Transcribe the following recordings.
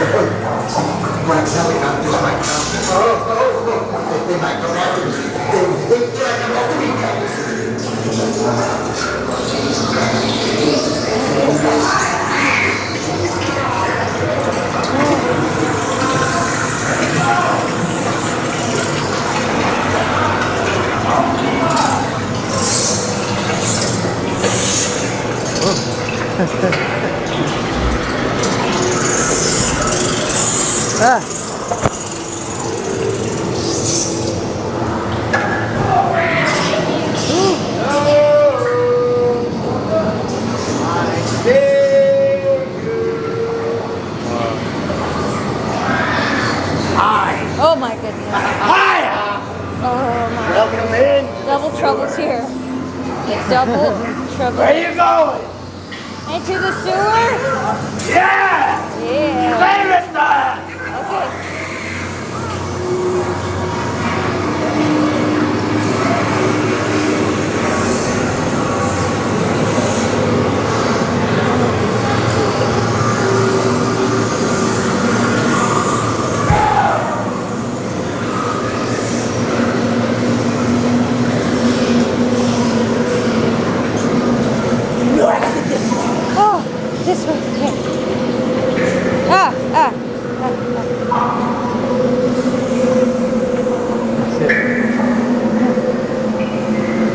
Wax helicopters might come. They might come after me. They drag them off the weekend. Ah. Oh my goodness. Hi! Oh my. Welcome in. Double trouble's here. Double trouble. Where you going? Into the sewer? Yeah! Yeah. Claim it back! Okay. No exit this way. Oh, this way. Okay. Ah, ah.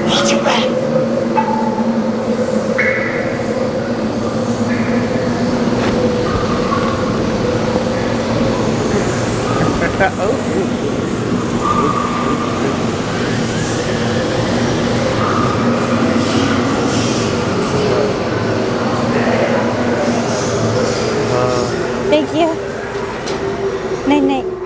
Hold your breath. Thank you. Night night.